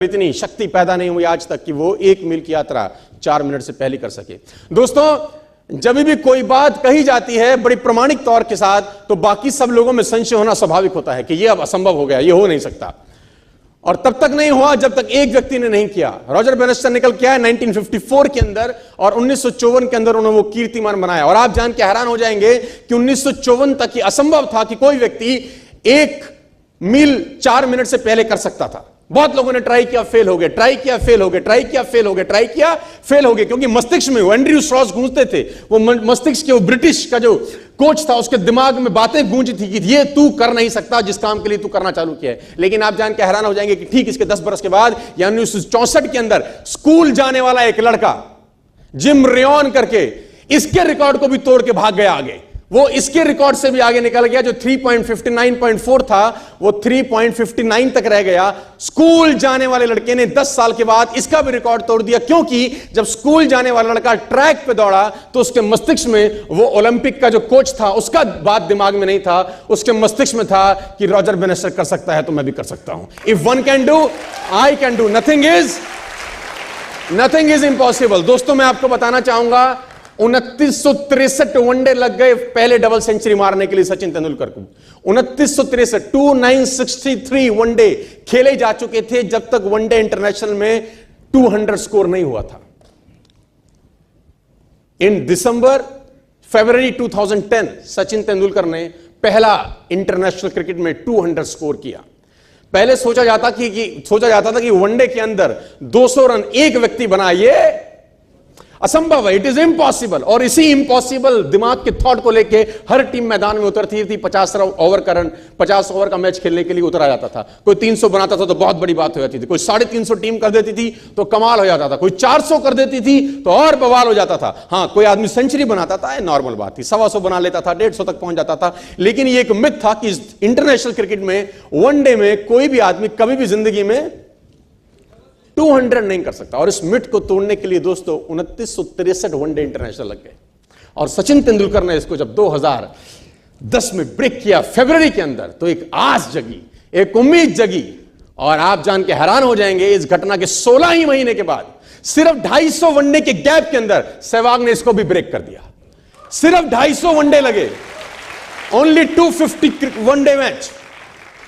इतनी शक्ति पैदा नहीं हुई आज तक कि वो 1 मील की यात्रा 4 मिनट से पहले कर सके। दोस्तों, जब भी कोई बात कही जाती है बड़ी प्रमाणिक तौर के साथ, तो बाकी सब लोगों में संशय होना स्वाभाविक होता है कि ये अब असंभव हो गया, ये हो नहीं सकता। और तब तक नहीं हुआ जब तक एक व्यक्ति ने नहीं किया। रॉजर बैनिस्टर निकल के आया 1954 के अंदर, और 1954 के अंदर उन्होंने वो कीर्तिमान बनाया। और आप जान के हैरान हो जाएंगे कि 1954 तक ये असंभव था कि कोई व्यक्ति 1 मील 4 मिनट से पहले कर सकता था। बहुत लोगों ने ट्राई किया, फेल हो गए, ट्राई किया, फेल हो गए, ट्राई किया, फेल हो गए, ट्राई किया, फेल हो गए, क्योंकि मस्तिष्क में एंड्रयू स्ट्रॉस गूंजते थे। वो मस्तिष्क के, वो ब्रिटिश का जो कोच था, उसके दिमाग में बातें गूंजी थी कि ये तू कर नहीं सकता जिस काम के लिए तू करना चालू किया है। लेकिन आप जान के हैरान हो जाएंगे कि ठीक इसके 10 बरस के बाद, यानी 1964 के अंदर, स्कूल जाने वाला एक लड़का जिम रेयन करके इसके रिकॉर्ड को भी तोड़ के भाग गया आगे। वो इसके रिकॉर्ड से भी आगे निकल गया। जो 3.59.4 था वो 3.59 तक रह गया। स्कूल जाने वाले लड़के ने 10 साल के बाद इसका भी रिकॉर्ड तोड़ दिया, क्योंकि जब स्कूल जाने वाला लड़का ट्रैक पे दौड़ा तो उसके मस्तिष्क में वो ओलंपिक का जो कोच था उसका बात दिमाग में नहीं था, उसके मस्तिष्क में था कि रॉजर बैनिस्टर कर सकता है तो मैं भी कर सकता हूं। If one can do, I can do. Nothing is impossible. दोस्तों, मैं आपको बताना चाहूंगा 2963 वनडे लग गए पहले डबल सेंचुरी मारने के लिए सचिन तेंदुलकर को। 2963 वनडे खेले जा चुके थे जब तक वनडे इंटरनेशनल में 200 स्कोर नहीं हुआ था। इन फरवरी 2010 सचिन तेंदुलकर ने पहला इंटरनेशनल क्रिकेट में 200 स्कोर किया। पहले सोचा जाता था कि वनडे के अंदर 200 रन एक व्यक्ति बनाए, असंभव है, इट इज इम्पॉसिबल। और इसी इम्पॉसिबल दिमाग के थॉट को लेके हर टीम मैदान में उतरती थी। 50 ओवर का मैच खेलने के लिए उतरा जाता था। कोई 300 बनाता था तो बहुत बड़ी बात हो जाती थी, कोई 350 टीम कर देती थी तो कमाल हो जाता था, कोई 400 कर देती थी तो और बवाल हो जाता था। हां, कोई आदमी सेंचुरी बनाता था, नॉर्मल बात थी, 125 बना लेता था, 150 तक पहुंच जाता था। लेकिन ये एक मिथ था कि इंटरनेशनल क्रिकेट में वनडे में कोई भी आदमी कभी भी जिंदगी में 200 नहीं कर सकता। और इस मिथ को तोड़ने के लिए दोस्तों 2963 वनडे इंटरनेशनल लग गए। और सचिन तेंदुलकर ने इसको जब 2010 में ब्रेक किया फरवरी के अंदर, तो एक आस जगी, एक उम्मीद जगी। और आप जान के हैरान हो जाएंगे, इस घटना के 16 ही महीने के बाद, सिर्फ 250 वनडे के गैप के अंदर सहवाग ने इसको भी ब्रेक कर दिया। सिर्फ 250 वनडे लगे, ओनली 250 वनडे मैच।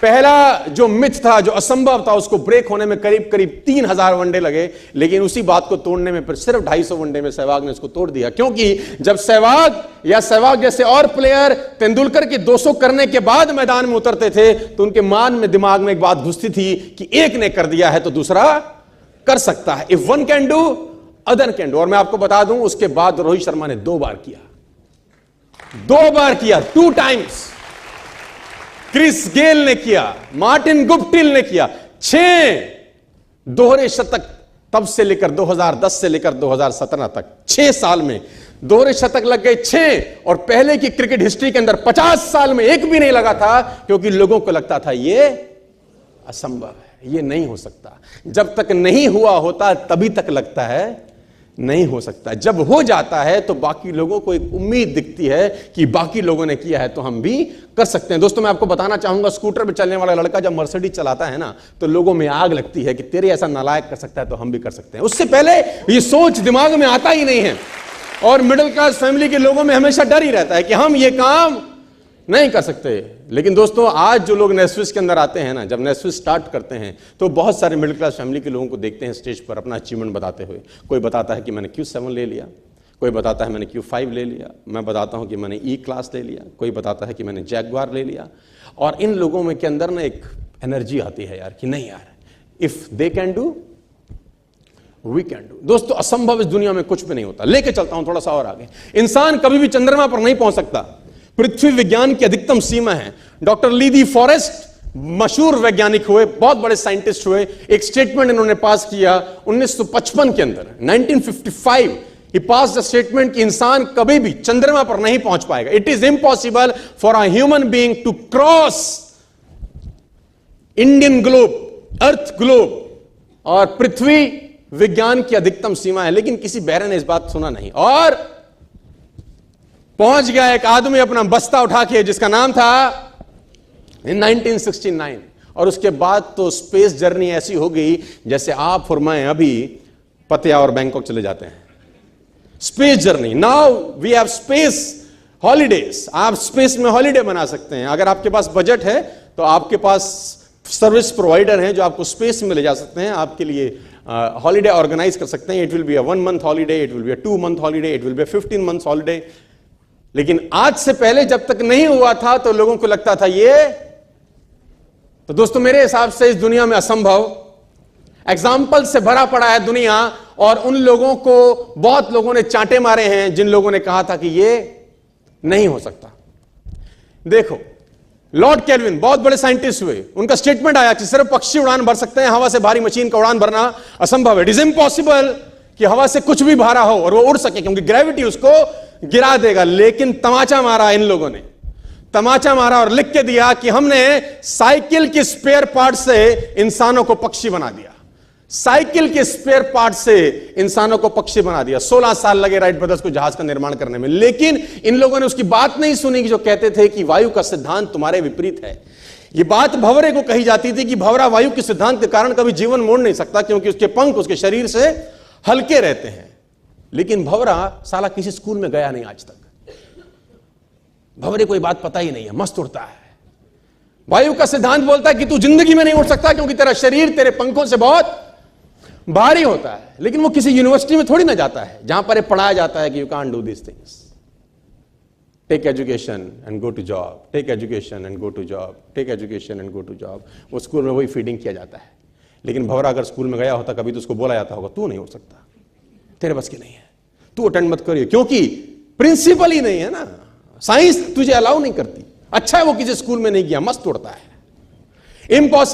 पहला जो मिथ था, जो असंभव था, उसको ब्रेक होने में करीब 3000 वनडे लगे। लेकिन उसी बात को तोड़ने में फिर सिर्फ 250 वनडे में सहवाग ने इसको तोड़ दिया। क्योंकि जब सहवाग जैसे और प्लेयर तेंदुलकर के 200 करने के बाद मैदान में उतरते थे, तो उनके दिमाग में एक बात घुसती थी कि एक ने कर दिया है तो दूसरा कर सकता है। If one can do, other can do. और मैं आपको बता दूं, उसके बाद रोहित शर्मा ने 2 बार किया, 2 टाइम्स। क्रिस गेल ने किया, मार्टिन गुप्टिल ने किया। 6 दोहरे शतक तब से लेकर 2010 से लेकर 2017 तक, 6 साल में दोहरे शतक लग गए 6। और पहले की क्रिकेट हिस्ट्री के अंदर 50 साल में एक भी नहीं लगा था, क्योंकि लोगों को लगता था ये असंभव है, ये नहीं हो सकता। जब तक नहीं हुआ होता तभी तक लगता है नहीं हो सकता। जब हो जाता है तो बाकी लोगों को एक उम्मीद दिखती है कि बाकी लोगों ने किया है तो हम भी कर सकते हैं। दोस्तों, मैं आपको बताना चाहूंगा, स्कूटर पे चलने वाला लड़का जब मर्सिडीज चलाता है ना, तो लोगों में आग लगती है कि तेरे ऐसा नालायक कर सकता है तो हम भी कर सकते हैं। उससे पहले ये सोच दिमाग में आता ही नहीं है। और मिडिल क्लास फैमिली के लोगों में हमेशा डर ही रहता है कि हम ये काम नहीं कर सकते। लेकिन दोस्तों, आज जो लोग नेस्विस के अंदर आते हैं ना, जब नेस्विस स्टार्ट करते हैं तो बहुत सारे मिडिल क्लास फैमिली के लोगों को देखते हैं स्टेज पर अपना अचीवमेंट बताते हुए। कोई बताता है कि मैंने Q7 ले लिया, कोई बताता है मैंने Q5 ले लिया, मैं बताता हूं कि मैंने E क्लास ले लिया, कोई बताता है कि मैंने जैगवार ले लिया। और इन लोगों में के अंदर ना एक एनर्जी आती है यार कि नहीं यार, if they can do we can do. दोस्तों, असंभव इस दुनिया में कुछ भी नहीं होता। लेके चलता हूं थोड़ा सा और आगे। इंसान कभी भी चंद्रमा पर नहीं पहुंच सकता, पृथ्वी विज्ञान की अधिकतम सीमा है। डॉक्टर ली दी फॉरेस्ट मशहूर वैज्ञानिक हुए, बहुत बड़े साइंटिस्ट हुए। एक स्टेटमेंट इन्होंने पास किया 1955 के अंदर, 1955 ही पास द स्टेटमेंट कि इंसान कभी भी चंद्रमा पर नहीं पहुंच पाएगा। It is impossible for a human being to cross Indian globe, earth globe. और पृथ्वी विज्ञान की अधिकतम सीमा है। लेकिन किसी बहरे ने इस बात सुना नहीं, और पहुंच गया एक आदमी अपना बस्ता उठा के, जिसका नाम था in 1969, और उसके बाद तो स्पेस जर्नी ऐसी हो गई जैसे आप और मैं अभी पतिया और बैंकॉक चले जाते हैं। Space journey, now we have space holidays. आप स्पेस में हॉलीडे बना सकते हैं। अगर आपके पास बजट है तो आपके पास सर्विस प्रोवाइडर हैं जो आपको स्पेस में ले जा सकते हैं, आपके लिए हॉलीडे ऑर्गेनाइज कर सकते हैं। It will be a 1 month holiday, it will be a 2 month holiday, it will be a 15 months holiday. लेकिन आज से पहले जब तक नहीं हुआ था तो लोगों को लगता था ये, तो दोस्तों मेरे हिसाब से इस दुनिया में असंभव। एग्जाम्पल से भरा पड़ा है दुनिया, और उन लोगों को बहुत लोगों ने चांटे मारे हैं जिन लोगों ने कहा था कि ये नहीं हो सकता। देखो, लॉर्ड केल्विन बहुत बड़े साइंटिस्ट हुए, उनका स्टेटमेंट आया कि सिर्फ पक्षी उड़ान भर सकते हैं, हवा से भारी मशीन का उड़ान भरना असंभव है। इट इज इम्पॉसिबल कि हवा से कुछ भी भारा हो और वो उड़ सके, क्योंकि ग्रेविटी उसको गिरा देगा। लेकिन तमाचा मारा इन लोगों ने, तमाचा मारा और लिख के दिया कि हमने साइकिल के स्पेयर पार्ट से इंसानों को पक्षी बना दिया। साइकिल के स्पेयर पार्ट से इंसानों को पक्षी बना दिया। 16 साल लगे राइट ब्रदर्स को जहाज का निर्माण करने में, लेकिन इन लोगों ने उसकी बात नहीं सुनी कि जो कहते थे कि वायु का सिद्धांत तुम्हारे विपरीत है। यह बात भंवरे को कही जाती थी कि भंवरा वायु के सिद्धांत के कारण कभी जीवन मोड़ नहीं सकता, क्योंकि उसके पंख उसके शरीर से हल्के रहते हैं। लेकिन भंवरा साला किसी स्कूल में गया नहीं आज तक। भंवरे को यह बात पता ही नहीं है, मस्त उड़ता है। वायु का सिद्धांत बोलता है कि तू जिंदगी में नहीं उड़ सकता, क्योंकि तेरा शरीर तेरे पंखों से बहुत भारी होता है। लेकिन वो किसी यूनिवर्सिटी में थोड़ी ना जाता है जहां पर पढ़ाया जाता है कि you can't do this things. Take education and go to job, take education and go to job, take education and go to job. वो स्कूल में वही फीडिंग किया जाता है। लेकिन भंवरा अगर स्कूल में गया होता कभी तो उसको बोला जाता होगा तू नहीं उड़ सकता, तेरे बस की नहीं है, तू अटेंड मत करिए, क्योंकि प्रिंसिपल ही नहीं है ना, साइंस तुझे अलाउ नहीं करती। अच्छा है वो किसी स्कूल में नहीं गया, मस्त उड़ता है। इम्पॉसिबल